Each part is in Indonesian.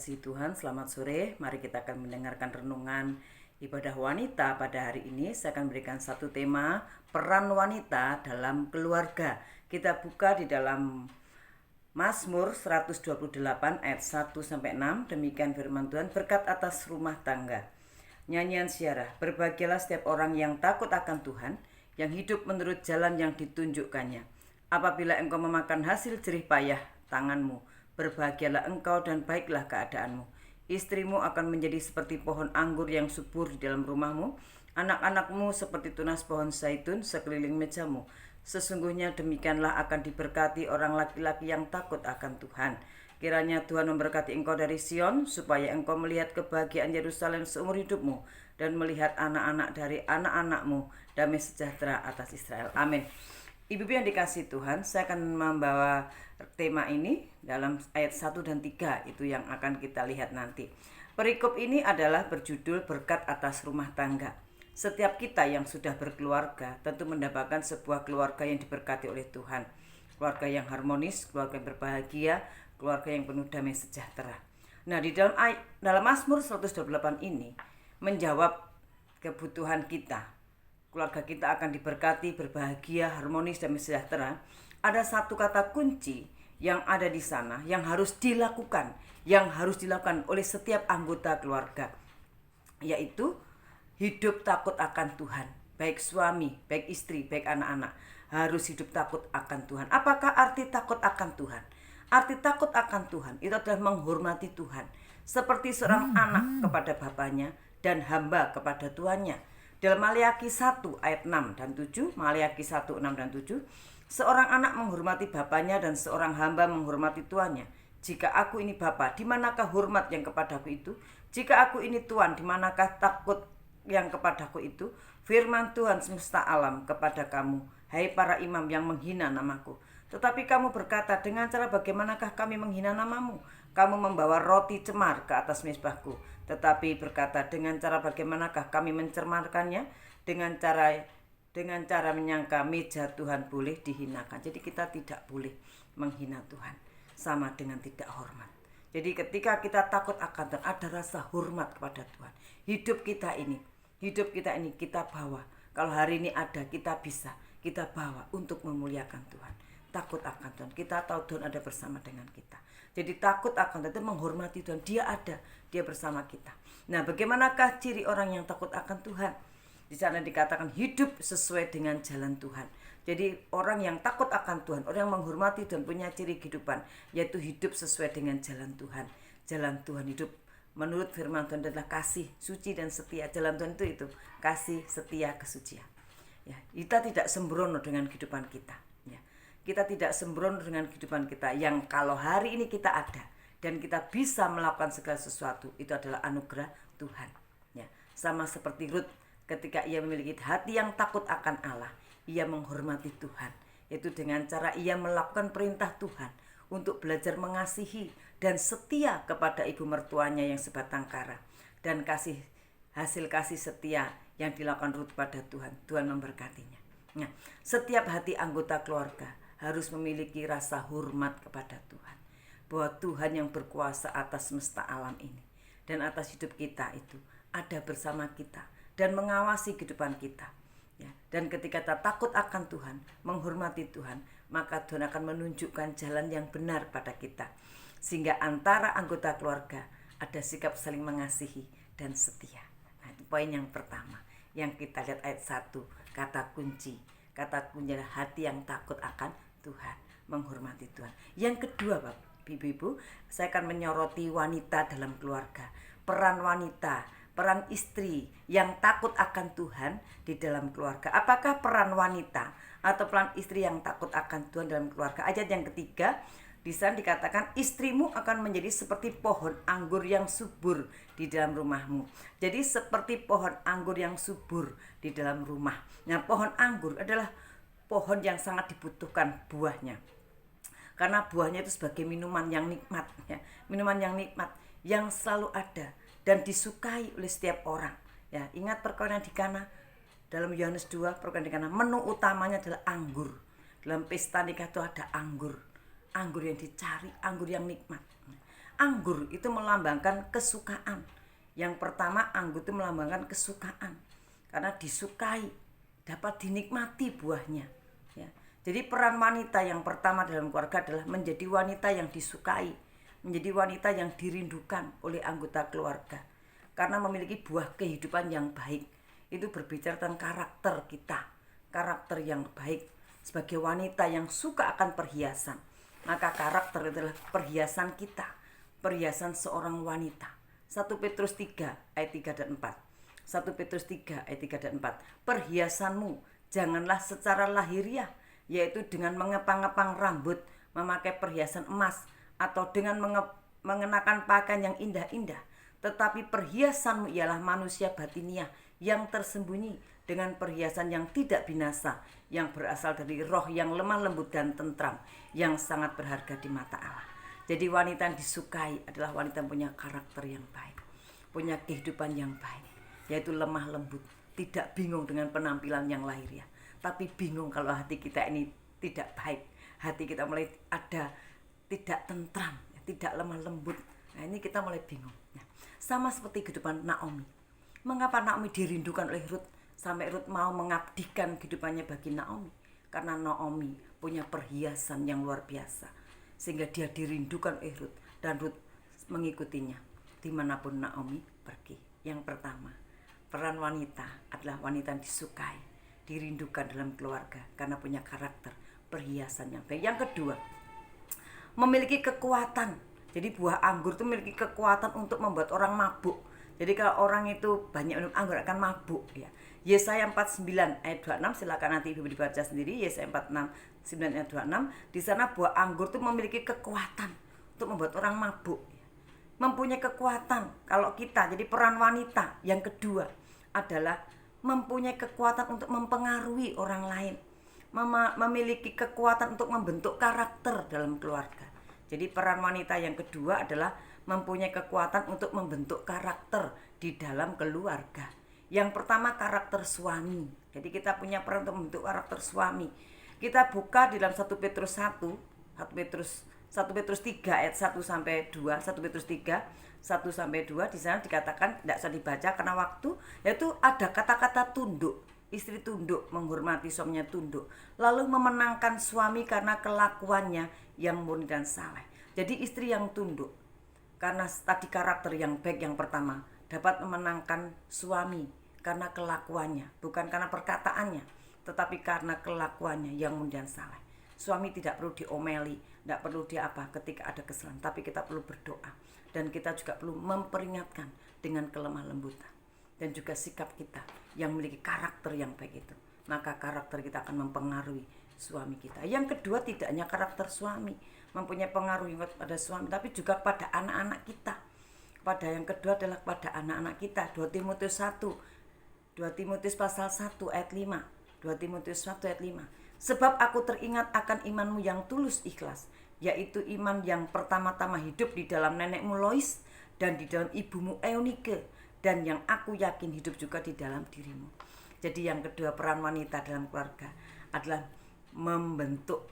dikasihi Tuhan, selamat sore. Mari kita akan mendengarkan renungan ibadah wanita pada hari ini. Saya akan berikan satu tema, peran wanita dalam keluarga. Kita buka di dalam Mazmur 128 ayat 1-6. Demikian firman Tuhan, berkat atas rumah tangga. Nyanyian Syarah, berbahagialah setiap orang yang takut akan Tuhan, yang hidup menurut jalan yang ditunjukkannya. Apabila engkau memakan hasil jerih payah tanganmu, berbahagialah engkau dan baiklah keadaanmu. Istrimu akan menjadi seperti pohon anggur yang subur di dalam rumahmu, anak-anakmu seperti tunas pohon zaitun sekeliling mejamu. Sesungguhnya demikianlah akan diberkati orang laki-laki yang takut akan Tuhan. Kiranya Tuhan memberkati engkau dari Sion, supaya engkau melihat kebahagiaan Yerusalem seumur hidupmu, dan melihat anak-anak dari anak-anakmu, damai sejahtera atas Israel. Amin. Ibu-ibu yang dikasihi Tuhan, saya akan membawa tema ini dalam ayat 1 dan 3, itu yang akan kita lihat nanti. Perikop ini adalah berjudul berkat atas rumah tangga. Setiap kita yang sudah berkeluarga tentu mendapatkan sebuah keluarga yang diberkati oleh Tuhan. Keluarga yang harmonis, keluarga yang berbahagia, keluarga yang penuh damai sejahtera. Nah, di dalam Mazmur 128 ini menjawab kebutuhan kita. Keluarga kita akan diberkati, berbahagia, harmonis, dan sejahtera. Ada satu kata kunci yang ada di sana yang harus dilakukan, oleh setiap anggota keluarga, yaitu hidup takut akan Tuhan. Baik suami, baik istri, baik anak-anak harus hidup takut akan Tuhan. Apakah arti takut akan Tuhan? Arti takut akan Tuhan itu adalah menghormati Tuhan, seperti seorang anak kepada bapaknya dan hamba kepada tuannya. Dalam Maleakhi 1 ayat 6 dan 7, Maleakhi 1, 6 dan 7, seorang anak menghormati bapaknya dan seorang hamba menghormati tuannya. Jika aku ini bapa, di manakah hormat yang kepadaku itu? Jika aku ini tuan, di manakah takut yang kepadaku itu? Firman Tuhan semesta alam kepada kamu, hai para imam yang menghina namaku. Tetapi kamu berkata, dengan cara bagaimanakah kami menghina namamu? Kamu membawa roti cemar ke atas mezbahku. Tetapi berkata, dengan cara bagaimanakah kami mencemarkannya? Dengan cara menyangka meja Tuhan boleh dihinakan. Jadi kita tidak boleh menghina Tuhan, sama dengan tidak hormat. Jadi ketika kita takut akan Tuhan, ada rasa hormat kepada Tuhan. Hidup kita ini kita bawa. Kalau hari ini ada, kita bawa untuk memuliakan Tuhan. Takut akan Tuhan, kita tahu Tuhan ada bersama dengan kita. Jadi takut akan Tuhan itu menghormati Tuhan, dia ada, dia bersama kita. Nah, bagaimanakah ciri orang yang takut akan Tuhan? Di sana dikatakan hidup sesuai dengan jalan Tuhan. Jadi orang yang takut akan Tuhan, orang yang menghormati Tuhan punya ciri kehidupan, yaitu hidup sesuai dengan jalan Tuhan. Jalan Tuhan hidup menurut firman Tuhan adalah kasih, suci dan setia. Jalan Tuhan itu kasih, setia, kesucian. Ya, kita tidak sembrono dengan kehidupan kita. Ya, kita tidak sembrono dengan kehidupan kita yang kalau hari ini kita ada dan kita bisa melakukan segala sesuatu, itu adalah anugerah Tuhan. Ya, sama seperti Rut ketika ia memiliki hati yang takut akan Allah, ia menghormati Tuhan, yaitu dengan cara ia melakukan perintah Tuhan untuk belajar mengasihi dan setia kepada ibu mertuanya yang sebatang kara, dan hasil kasih setia yang dilakukan Rut pada Tuhan, Tuhan memberkatinya. Nah, setiap hati anggota keluarga harus memiliki rasa hormat kepada Tuhan, bahwa Tuhan yang berkuasa atas semesta alam ini dan atas hidup kita itu ada bersama kita dan mengawasi kehidupan kita. Ya, dan ketika kita takut akan Tuhan, menghormati Tuhan, maka Tuhan akan menunjukkan jalan yang benar pada kita, sehingga antara anggota keluarga ada sikap saling mengasihi dan setia. Nah, itu poin yang pertama yang kita lihat ayat 1, kata kunci adalah hati yang takut akan Tuhan, menghormati Tuhan. Yang kedua, Bapak, Ibu-ibu, saya akan menyoroti wanita dalam keluarga. Peran wanita, peran istri yang takut akan Tuhan di dalam keluarga. Apakah peran wanita atau peran istri yang takut akan Tuhan dalam keluarga? Ayat yang ketiga, di sana dikatakan istrimu akan menjadi seperti pohon anggur yang subur di dalam rumahmu. Jadi seperti pohon anggur yang subur di dalam rumah. Nah, pohon anggur adalah pohon yang sangat dibutuhkan buahnya, karena buahnya itu sebagai minuman yang nikmat, ya, minuman yang nikmat yang selalu ada dan disukai oleh setiap orang. Ya, ingat perkawinan di Kana, dalam Yohanes 2 perkawinan di Kana, menu utamanya adalah anggur. Dalam pesta nikah itu ada anggur yang dicari, anggur yang nikmat. Anggur itu melambangkan kesukaan. Yang pertama, anggur itu melambangkan kesukaan. Karena disukai, dapat dinikmati buahnya. Ya. Jadi peran wanita yang pertama dalam keluarga adalah menjadi wanita yang disukai, menjadi wanita yang dirindukan oleh anggota keluarga. Karena memiliki buah kehidupan yang baik. Itu berbicara tentang karakter kita, karakter yang baik. Sebagai wanita yang suka akan perhiasan, maka karakter adalah perhiasan kita, perhiasan seorang wanita. 1 Petrus 3 ayat 3 dan 4. 1 Petrus 3 ayat 3 dan 4. Perhiasanmu janganlah secara lahiriah, yaitu dengan mengepang-ngepang rambut, memakai perhiasan emas, atau dengan mengenakan pakaian yang indah-indah. Tetapi perhiasanmu ialah manusia batiniah yang tersembunyi dengan perhiasan yang tidak binasa, yang berasal dari roh yang lemah lembut dan tentram, yang sangat berharga di mata Allah. Jadi wanita yang disukai adalah wanita yang punya karakter yang baik, punya kehidupan yang baik, yaitu lemah lembut, tidak bingung dengan penampilan yang lahiriah, tapi bingung kalau hati kita ini tidak baik, hati kita mulai ada tidak tentram, tidak lemah lembut. Nah, ini kita mulai bingung. Nah, sama seperti kehidupan Naomi. Mengapa Naomi dirindukan oleh Ruth sampai Ruth mau mengabdikan kehidupannya bagi Naomi? Karena Naomi punya perhiasan yang luar biasa, sehingga dia dirindukan oleh Ruth, dan Ruth mengikutinya dimanapun Naomi pergi. Yang pertama, peran wanita adalah wanita yang disukai, dirindukan dalam keluarga karena punya karakter, perhiasan yang baik. Yang kedua, memiliki kekuatan. Jadi buah anggur itu memiliki kekuatan untuk membuat orang mabuk. Jadi kalau orang itu banyak minum anggur akan mabuk ya. Yesaya 49 ayat 26, silakan nanti Ibu dibaca sendiri. Yesaya 49 ayat 26. Di sana buah anggur itu memiliki kekuatan untuk membuat orang mabuk. Mempunyai kekuatan. Kalau kita jadi peran wanita yang kedua adalah mempunyai kekuatan untuk mempengaruhi orang lain. Memiliki kekuatan untuk membentuk karakter dalam keluarga. Jadi peran wanita yang kedua adalah mempunyai kekuatan untuk membentuk karakter di dalam keluarga. Yang pertama, karakter suami. Jadi kita punya peran untuk membentuk karakter suami. Kita buka di dalam 1 Petrus 1 3 ayat 1 sampai 2. 1 Petrus 3 1 sampai 2, di sana dikatakan, tidak usah dibaca karena waktu, yaitu ada kata-kata tunduk. Istri tunduk, menghormati suaminya, tunduk. Lalu memenangkan suami karena kelakuannya yang murni dan saleh. Jadi istri yang tunduk karena tadi karakter yang baik yang pertama, dapat memenangkan suami karena kelakuannya, bukan karena perkataannya, tetapi karena kelakuannya yang murni dan saleh. Suami tidak perlu diomeli, tidak perlu ketika ada kesalahan, tapi kita perlu berdoa, dan kita juga perlu memperingatkan dengan kelemah lembutan dan juga sikap kita yang memiliki karakter yang baik itu. Maka karakter kita akan mempengaruhi suami kita. Yang kedua, tidak hanya karakter suami mempunyai pengaruh pada suami, tapi juga pada anak-anak kita. Pada yang kedua adalah pada anak-anak kita. 2 Timotius pasal 1 ayat 5. 2 Timotius 1 ayat 5. Sebab aku teringat akan imanmu yang tulus ikhlas, yaitu iman yang pertama-tama hidup di dalam nenekmu Lois dan di dalam ibumu Eunike, dan yang aku yakin hidup juga di dalam dirimu. Jadi yang kedua, peran wanita dalam keluarga adalah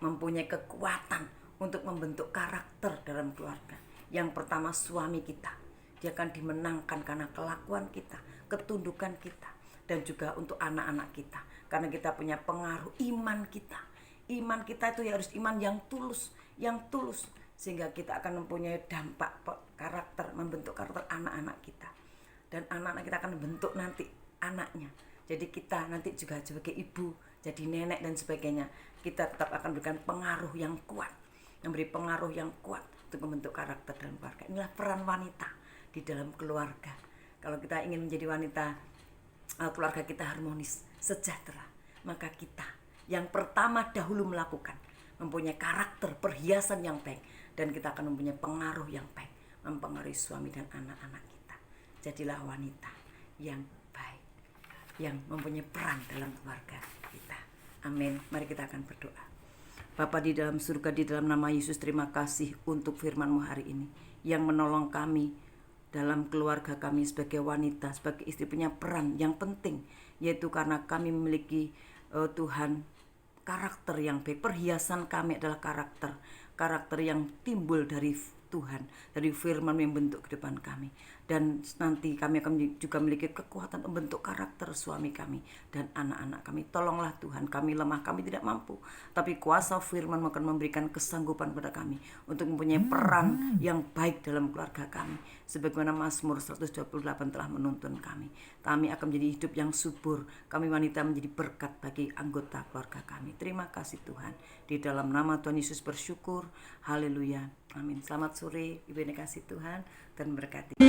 mempunyai kekuatan untuk membentuk karakter dalam keluarga. Yang pertama, suami kita, dia akan dimenangkan karena kelakuan kita, ketundukan kita, dan juga untuk anak-anak kita, karena kita punya pengaruh iman kita. Iman kita itu harus iman yang tulus, sehingga kita akan mempunyai dampak karakter, membentuk karakter anak-anak kita, dan anak-anak kita akan membentuk nanti anaknya. Jadi kita nanti juga sebagai ibu, jadi nenek dan sebagainya, kita tetap akan memberikan pengaruh yang kuat, memberi pengaruh yang kuat untuk membentuk karakter dalam keluarga. Inilah peran wanita di dalam keluarga. Kalau kita ingin menjadi wanita, keluarga kita harmonis, sejahtera, maka kita yang pertama dahulu melakukan mempunyai karakter, perhiasan yang baik, dan kita akan mempunyai pengaruh yang baik, mempengaruhi suami dan anak-anak kita. Jadilah wanita yang baik, yang mempunyai peran dalam keluarga kita. Amin. Mari kita akan berdoa. Bapa di dalam surga, di dalam nama Yesus, terima kasih untuk firman-Mu hari ini yang menolong kami dalam keluarga kami sebagai wanita, sebagai istri, punya peran yang penting, yaitu karena kami memiliki Tuhan karakter yang baik. Perhiasan kami adalah karakter yang timbul dari Tuhan, dari firman yang membentuk kehidupan kami. Dan nanti kami akan juga memiliki kekuatan membentuk karakter suami kami dan anak-anak kami. Tolonglah Tuhan, kami lemah, kami tidak mampu, tapi kuasa firman akan memberikan kesanggupan kepada kami untuk mempunyai peran yang baik dalam keluarga kami, sebagaimana Mazmur 128 telah menuntun kami. Kami akan menjadi hidup yang subur, kami wanita menjadi berkat bagi anggota keluarga kami. Terima kasih Tuhan, di dalam nama Tuhan Yesus bersyukur. Haleluya, amin. Selamat sore, Ibu yang dikasihi Tuhan, dan berkati.